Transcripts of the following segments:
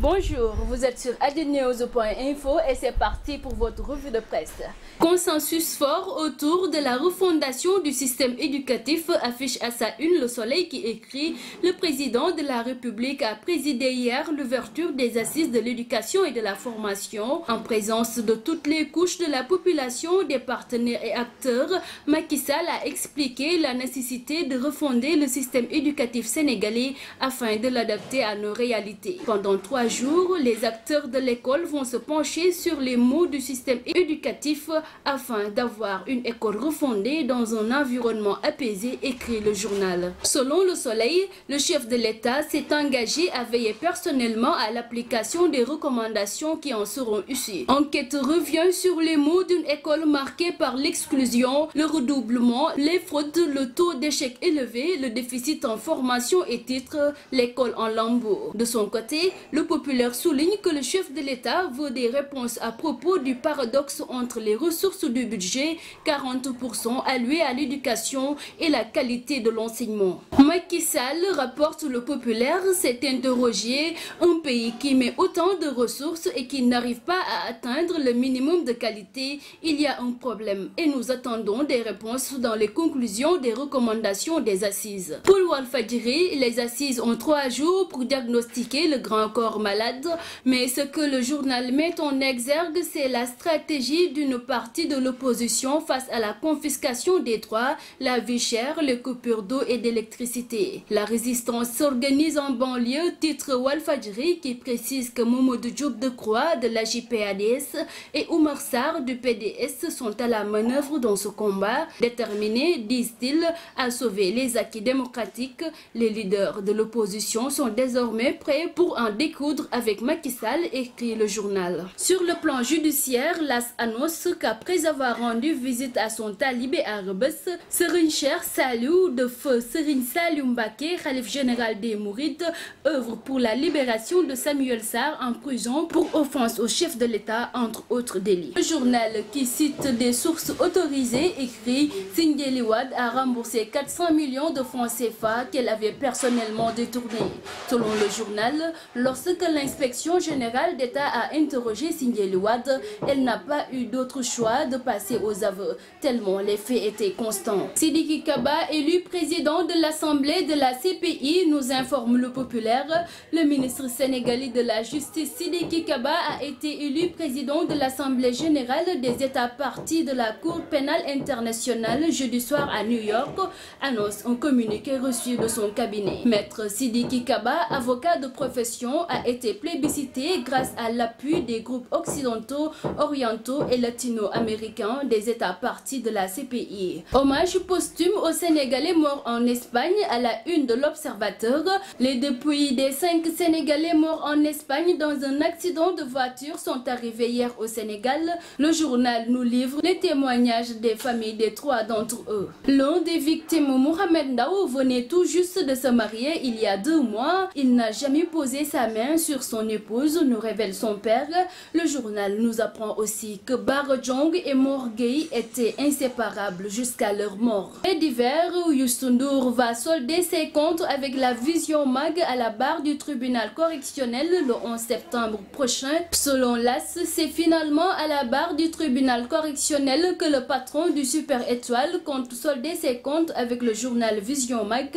Bonjour, vous êtes sur adenews.info et c'est parti pour votre revue de presse. Consensus fort autour de la refondation du système éducatif affiche à sa une Le Soleil qui écrit « Le président de la République a présidé hier l'ouverture des assises de l'éducation et de la formation. En présence de toutes les couches de la population, des partenaires et acteurs, Macky Sall a expliqué la nécessité de refonder le système éducatif sénégalais afin de l'adapter à nos réalités. Pendant 3 jours, les acteurs de l'école vont se pencher sur les maux du système éducatif afin d'avoir une école refondée dans un environnement apaisé, écrit le journal. Selon Le Soleil, le chef de l'État s'est engagé à veiller personnellement à l'application des recommandations qui en seront issues. Enquête revient sur les maux d'une école marquée par l'exclusion, le redoublement, les fraudes, le taux d'échec élevé, le déficit en formation et titre l'école en lambeaux. De son côté, le Populaire souligne que le chef de l'État veut des réponses à propos du paradoxe entre les ressources du budget, 40% alloués à l'éducation et la qualité de l'enseignement. Macky Sall, rapporte le Populaire, s'est interrogé, un pays qui met autant de ressources et qui n'arrive pas à atteindre le minimum de qualité, il y a un problème et nous attendons des réponses dans les conclusions des recommandations des assises. Pour Walfadjri, les assises ont 3 jours pour diagnostiquer le grand corps malade, mais ce que le journal met en exergue, c'est la stratégie d'une partie de l'opposition face à la confiscation des droits, la vie chère, les coupures d'eau et d'électricité. La résistance s'organise en banlieue, titre Walfadjri qui précise que Mamadou Diop Decroix de la JPADS et Oumar Sarr du PDS sont à la manœuvre dans ce combat, déterminés, disent-ils, à sauver les acquis démocratiques. Les leaders de l'opposition sont désormais prêts pour en découdre avec Macky Sall, écrit le journal. Sur le plan judiciaire, l'AS annonce qu'après avoir rendu visite à son talibé à Rebeuss, Serigne Cheikh Saliou de feu Serigne Saliou Mbacké, khalife général des Mourides, œuvre pour la libération de Samuel Sarr en prison pour offense au chef de l'État, entre autres délits. Le journal qui cite des sources autorisées écrit « Sindiély Wade a remboursé 400 millions de francs CFA qu'elle avait personnellement détournés ». Selon le journal, lorsque l'inspection générale d'État a interrogé Sindiély Wade, elle n'a pas eu d'autre choix de passer aux aveux, tellement les faits étaient constants. Sidiki Kaba, élu président de l'Assemblée de la CPI, nous informe le Populaire. Le ministre sénégalais de la Justice Sidiki Kaba a été élu président de l'Assemblée générale des États parties de la Cour pénale internationale jeudi soir à New York, annonce un communiqué reçu de son cabinet. Maître Sidiki Kaba, avocat de profession, a été plébiscité grâce à l'appui des groupes occidentaux, orientaux et latino-américains des États parties de la CPI. Hommage posthume aux Sénégalais morts en Espagne à la une de l'Observateur. Les dépouilles des 5 Sénégalais morts en Espagne dans un accident de voiture sont arrivés hier au Sénégal. Le journal nous livre les témoignages des familles des 3 d'entre eux. L'un des victimes, Mohamed Ndao, venait tout juste de se marier il y a 2 mois. Il n'a jamais posé sa main sur son épouse, nous révèle son père. Le journal nous apprend aussi que Bara Jong et Mor Gueye étaient inséparables jusqu'à leur mort. Et d'hiver, Youssou Ndour va solder ses comptes avec la Vision Mag à la barre du tribunal correctionnel le 11 septembre prochain. Selon l'AS, c'est finalement à la barre du tribunal correctionnel que le patron du Super Étoile compte solder ses comptes avec le journal Vision Mag.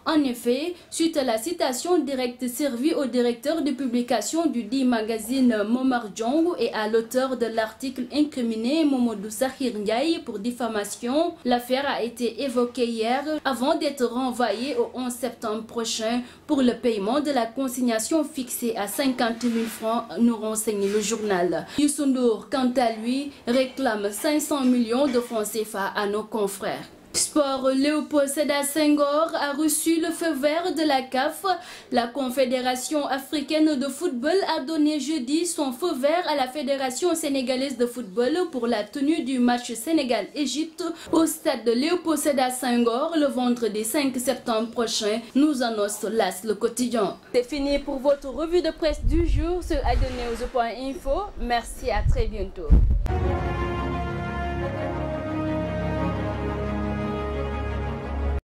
En effet, suite à la citation directe servie au directeur de publication du dit magazine Momar Diong et à l'auteur de l'article incriminé Mamadou Sakhir Ndiaye pour diffamation, l'affaire a été évoquée hier avant d'être renvoyée au 11 septembre prochain pour le paiement de la consignation fixée à 50 000 francs, nous renseigne le journal. Youssou Ndour, quant à lui, réclame 500 millions de francs CFA à nos confrères. Sport, Léopold Sédar Senghor a reçu le feu vert de la CAF. La Confédération africaine de football a donné jeudi son feu vert à la Fédération sénégalaise de football pour la tenue du match Sénégal-Égypte au stade de Léopold Sédar Senghor le vendredi 5 septembre prochain, nous annonce l'AS Le Quotidien. C'est fini pour votre revue de presse du jour sur adenews.info. Merci, à très bientôt.